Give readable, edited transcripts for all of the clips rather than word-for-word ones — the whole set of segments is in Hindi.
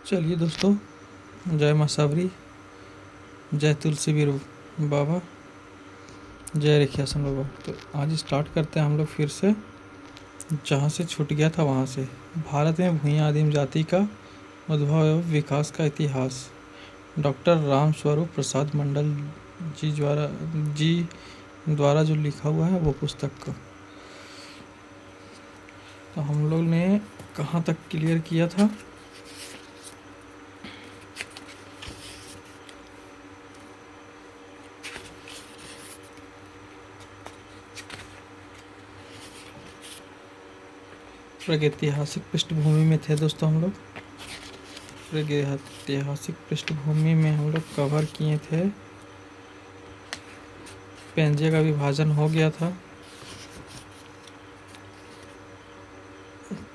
चलिए दोस्तों, जय माँ सावरी, जय तुलसी वीर बाबा, जय रेखियासन बाबा। तो आज स्टार्ट करते हैं हम लोग फिर से जहाँ से छूट गया था वहाँ से। भारत में भूइयाँ आदिम जाति का उद्भव एवं विकास का इतिहास, डॉक्टर राम स्वरूप प्रसाद मंडल जी द्वारा जो लिखा हुआ है वो पुस्तक का। तो हम लोग ने कहाँ तक क्लियर किया था? प्रागैतिहासिक पृष्ठभूमि में थे दोस्तों हम लोग। प्रागैतिहासिक पृष्ठभूमि में हम लोग कवर किए थे। पेंजे का विभाजन हो गया था।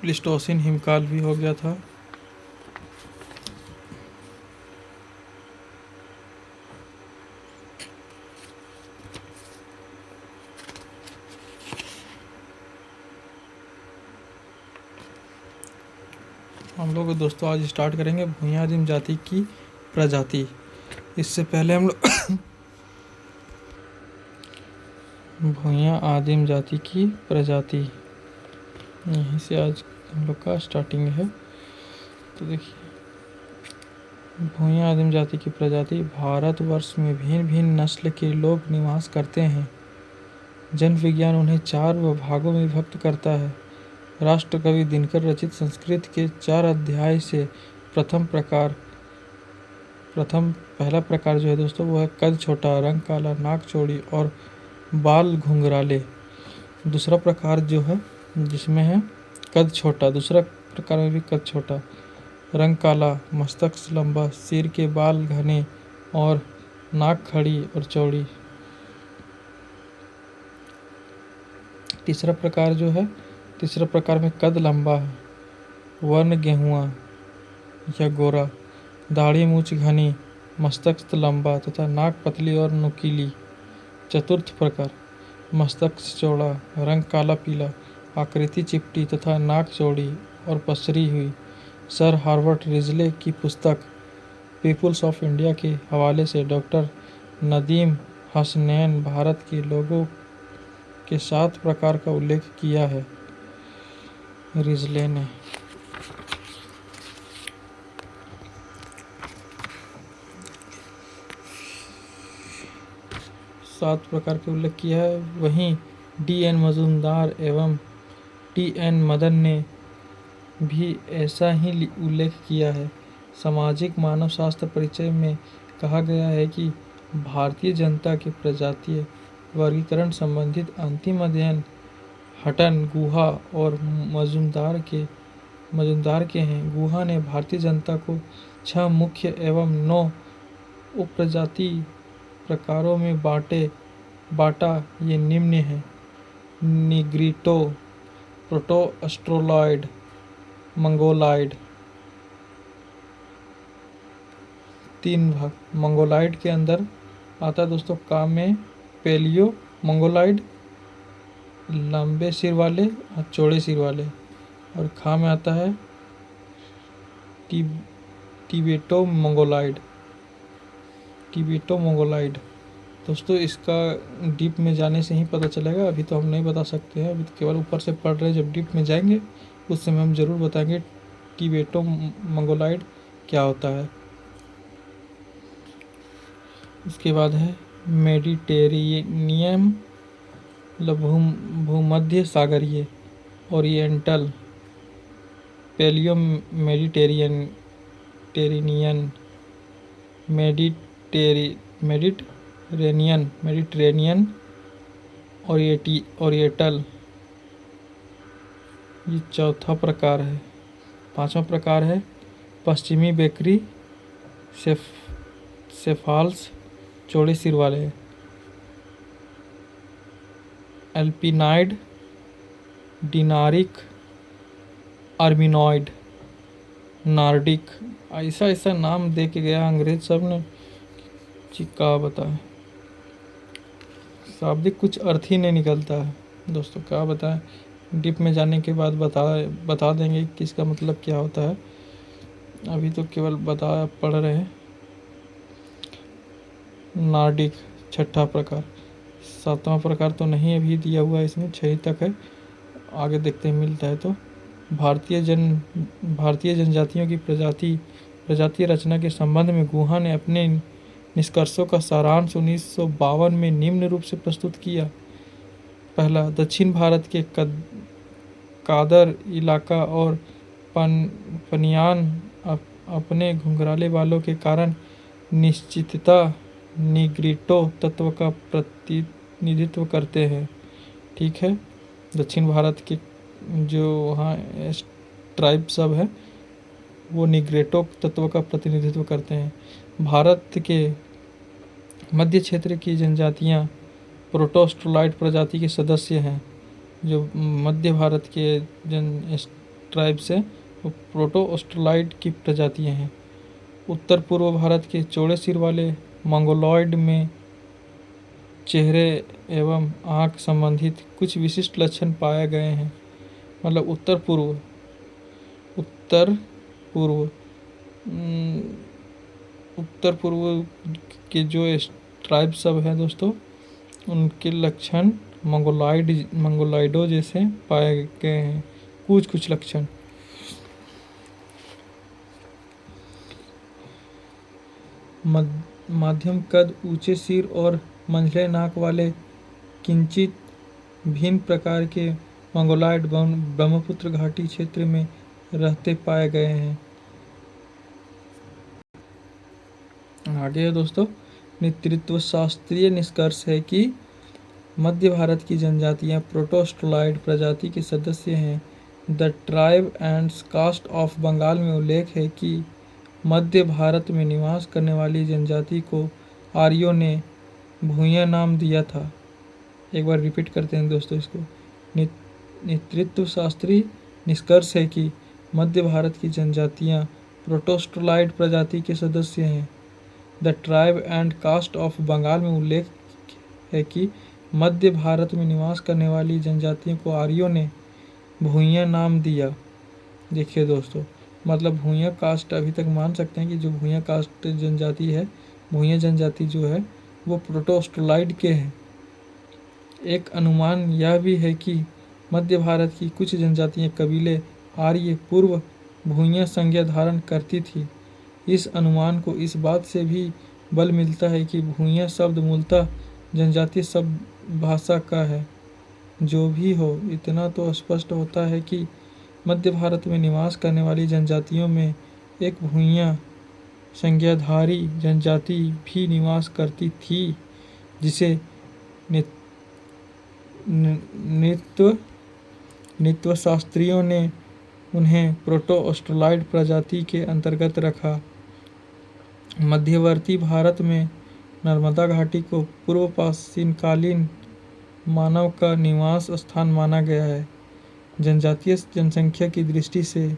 प्लीस्टोसिन हिमकाल भी हो गया था। हम लोग दोस्तों आज स्टार्ट करेंगे भूइयाँ आदिम जाति की प्रजाति। इससे पहले हम लोग भूइयाँ आदिम जाति की प्रजाति, यहीं से आज हम लोग का स्टार्टिंग है। तो देखिए, भूइयाँ आदिम जाति की प्रजाति। भारतवर्ष में भिन्न भिन्न नस्ल के लोग निवास करते हैं। जन विज्ञान उन्हें 4 भागों में विभक्त करता है। राष्ट्रकवि दिनकर रचित संस्कृत के 4 अध्याय से पहला प्रकार जो है दोस्तों वो है कद छोटा, रंग काला, नाक चौड़ी और बाल घुंघराले। दूसरा प्रकार जो है जिसमें है कद छोटा, दूसरा प्रकार में भी कद छोटा, रंग काला, मस्तक लंबा, सिर के बाल घने और नाक खड़ी और चौड़ी। तीसरा प्रकार में कद लंबा है, वर्ण गेहुआ या गोरा, दाढ़ी मूछ घनी, मस्तक लंबा तथा नाक पतली और नुकीली। चतुर्थ प्रकार मस्तक चौड़ा, रंग काला पीला, आकृति चिपटी तथा नाक चौड़ी और पसरी हुई। सर हार्वर्ड रिजले की पुस्तक पीपुल्स ऑफ इंडिया के हवाले से डॉक्टर नदीम हसनैन भारत के लोगों के 7 प्रकार का उल्लेख किया है रिजले ने। सात प्रकार के उल्लेख किया है। वहीं D.N. मजूमदार एवं T.N. मदन ने भी ऐसा ही उल्लेख किया है। सामाजिक मानव शास्त्र परिचय में कहा गया है कि भारतीय जनता के प्रजातीय वर्गीकरण संबंधित अंतिम अध्ययन हटन, गुहा और मजूमदार के हैं। गुहा ने भारतीय जनता को 6 मुख्य एवं 9 उपप्रजाति प्रकारों में बांटा। ये निम्न है: निग्रिटो, प्रोटो ऑस्ट्रोलॉइड, मंगोलॉइड। 3 भाग। मंगोलॉइड के अंदर आता है दोस्तों का में पेलियो मंगोलॉइड, लंबे सिर वाले और चौड़े सिर वाले, और खा में आता है टिबेटो मंगोलॉइड। दोस्तों इसका डीप में जाने से ही पता चलेगा, अभी तो हम नहीं बता सकते हैं, अभी तो केवल ऊपर से पढ़ रहे हैं। जब डीप में जाएंगे उस समय हम ज़रूर बताएंगे टिबेटो मंगोलॉइड क्या होता है। इसके बाद है मेडिटेरेनियन, मतलब भूमध्य सागरीय, oriental, palaeo Mediterranean, Mediterranean, oriental, ये चौथा प्रकार है। 5वां प्रकार है पश्चिमी बेकरी सेफाल्स, चौड़े सिर वाले। एल्पिनाइड, डिनारिक, आर्मिनॉइड, नार्डिक। ऐसा नाम दे के गया अंग्रेज सब ने, क्या बताएं, शाब्दिक कुछ अर्थ ही नहीं निकलता है दोस्तों, क्या बताएं। डीप में जाने के बाद बता देंगे कि इसका मतलब क्या होता है। अभी तो केवल पढ़ रहे हैं। नार्डिक छठा प्रकार, सातवां प्रकार तो नहीं अभी दिया हुआ है इसमें, 6 तक है, आगे देखते हैं मिलता है तो। भारतीय जनजातियों की प्रजातीय रचना के संबंध में गुहा ने अपने निष्कर्षों का सारांश 1952 में निम्न रूप से प्रस्तुत किया। पहला, दक्षिण भारत के कादर इलाका और पनियान अपने घुंघराले बालों के कारण निश्चितता निग्रिटो तत्व का प्रतिनिधित्व करते हैं। ठीक है, दक्षिण भारत के जो वहाँ ट्राइब सब है वो निग्रेटो तत्व का प्रतिनिधित्व करते हैं। भारत के मध्य क्षेत्र की जनजातियाँ प्रोटोस्टोलाइड प्रजाति के सदस्य हैं। जो मध्य भारत के ट्राइब से वो प्रोटोस्टोलाइड की प्रजातियाँ हैं। उत्तर पूर्व भारत के चौड़े सिर वाले मंगोलॉइड में चेहरे एवं आँख संबंधित कुछ विशिष्ट लक्षण पाए गए हैं। मतलब उत्तर पूर्व के जो ट्राइब सब हैं दोस्तों, उनके लक्षण मंगोलाइडो जैसे पाए गए हैं, कुछ लक्षण। मध्यम कद, ऊंचे सिर और मंझले नाक वाले किंचित भिन्न प्रकार के मंगोलाइड ब्रह्मपुत्र घाटी क्षेत्र में रहते पाए गए हैं। आगे दोस्तों, नेतृत्व शास्त्रीय निष्कर्ष है कि मध्य भारत की जनजातियां प्रोटोस्टोलाइड प्रजाति के सदस्य हैं। The tribe and caste of Bengal में उल्लेख है कि मध्य भारत में निवास करने वाली जनजाति को आर्यों ने भूया नाम दिया था। एक बार रिपीट करते हैं दोस्तों इसको। नेतृत्व शास्त्रीय निष्कर्ष है कि मध्य भारत की जनजातियां प्रोटोस्टोलाइड प्रजाति के सदस्य हैं। The tribe and caste of Bengal में उल्लेख है कि मध्य भारत में निवास करने वाली जनजातियों को आर्यों ने भूया नाम दिया। देखिए दोस्तों, मतलब भूया कास्ट अभी तक मान सकते हैं कि जो भूया कास्ट जनजाति है, भूया जनजाति जो है वो प्रोटोस्टोलाइड के हैं। एक अनुमान यह भी है कि मध्य भारत की कुछ जनजातियां कबीले आर्य पूर्व भूया संज्ञा धारण करती थी। इस अनुमान को इस बात से भी बल मिलता है कि भूया शब्द मूलतः जनजातीय शब्द भाषा का है। जो भी हो, इतना तो स्पष्ट होता है कि मध्य भारत में निवास करने वाली जनजातियों में एक भूया संज्ञाधारी जनजाति भी निवास करती थी, जिसे नृत्वशास्त्रियों ने उन्हें प्रोटोस्टोलाइड प्रजाति के अंतर्गत रखा। मध्यवर्ती भारत में नर्मदा घाटी को पूर्व प्राचीनकालीन मानव का निवास स्थान माना गया है। जनजातीय जनसंख्या की दृष्टि से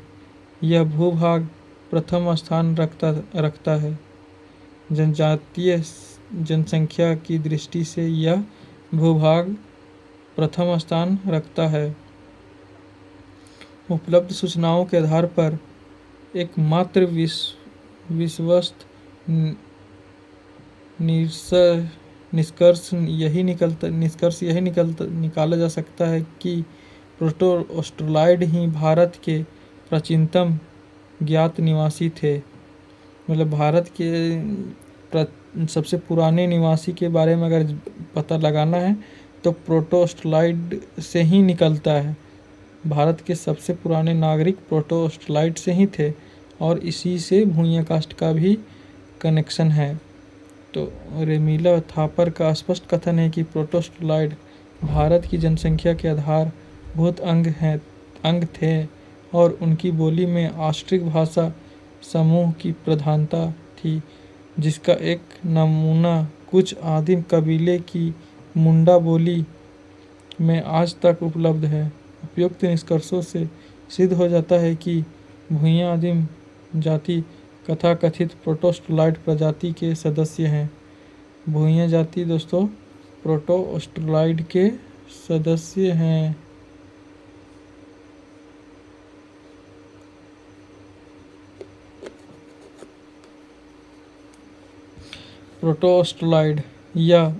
यह भूभाग प्रथम स्थान रखता है। जनजातीय जनसंख्या की दृष्टि से यह भूभाग प्रथम स्थान रखता है। उपलब्ध सूचनाओं के आधार पर एकमात्र विश्वस्त निष्कर्ष यही निकाला जा सकता है कि प्रोटोस्टोलाइड ही भारत के प्राचीनतम ज्ञात निवासी थे। मतलब भारत के सबसे पुराने निवासी के बारे में अगर पता लगाना है तो प्रोटोस्टोलाइड से ही निकलता है। भारत के सबसे पुराने नागरिक प्रोटोस्टोलाइड से ही थे और इसी से भूया कास्ट का भी कनेक्शन है। तो रेमिला थापर का स्पष्ट कथन है कि प्रोटोस्टोलाइड भारत की जनसंख्या के आधारभूत अंग थे और उनकी बोली में ऑस्ट्रिक भाषा समूह की प्रधानता थी, जिसका एक नमूना कुछ आदिम कबीले की मुंडा बोली में आज तक उपलब्ध है। उपयुक्त निष्कर्षों से सिद्ध हो जाता है कि भूया आदिम जाति कथाकथित प्रोटोस्टोलाइड प्रजाति के सदस्य हैं। भूया जाति दोस्तों प्रोटोस्टोलाइड के सदस्य हैं। प्रोटोस्टोलाइड यह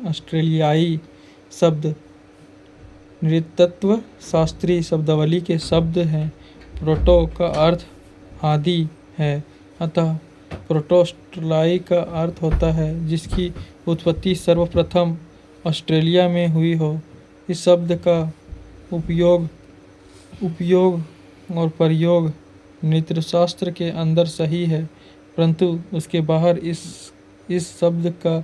ऑस्ट्रेलियाई शब्द नृतत्व शास्त्री शब्दावली के शब्द हैं। प्रोटो का अर्थ आदि है, अतः प्रोटोस्टोलाई का अर्थ होता है जिसकी उत्पत्ति सर्वप्रथम ऑस्ट्रेलिया में हुई हो। इस शब्द का उपयोग और प्रयोग नृत्यशास्त्र के अंदर सही है, परंतु उसके बाहर इस शब्द का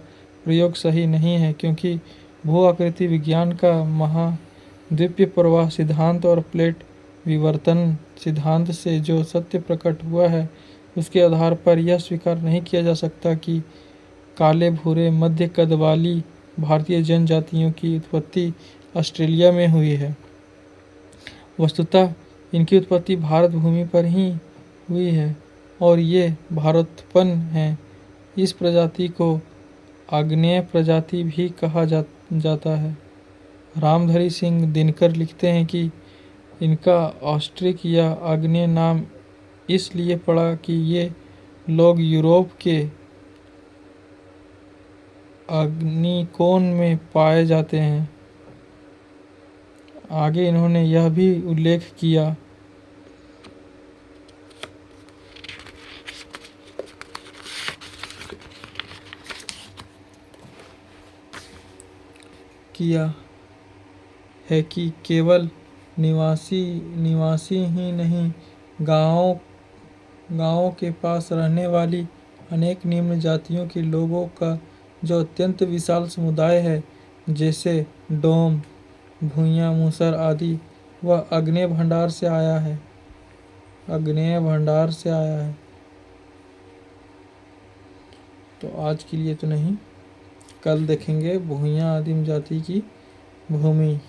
प्रयोग सही नहीं है, क्योंकि भू आकृति विज्ञान का महाद्वीपीय प्रवाह सिद्धांत और प्लेट विवर्तन सिद्धांत से जो सत्य प्रकट हुआ है उसके आधार पर यह स्वीकार नहीं किया जा सकता कि काले भूरे मध्य कद वाली भारतीय जनजातियों की उत्पत्ति ऑस्ट्रेलिया में हुई है। वस्तुतः इनकी उत्पत्ति भारत भूमि पर ही हुई है और ये भारोत्पन्न हैं। इस प्रजाति को आग्नेय प्रजाति भी कहा जाता है। रामधरी सिंह दिनकर लिखते हैं कि इनका ऑस्ट्रिक या आग्नेय नाम इसलिए पड़ा कि ये लोग यूरोप के अग्निकोण में पाए जाते हैं। आगे इन्होंने यह भी उल्लेख किया है कि केवल निवासी ही नहीं, गांवों के पास रहने वाली अनेक निम्न जातियों के लोगों का जो अत्यंत विशाल समुदाय है, जैसे डोम, भूइयाँ, मूसर आदि, वह आग्नेय भंडार से आया है। तो आज के लिए तो नहीं, कल देखेंगे भूइयाँ आदिम जाति की भूमि।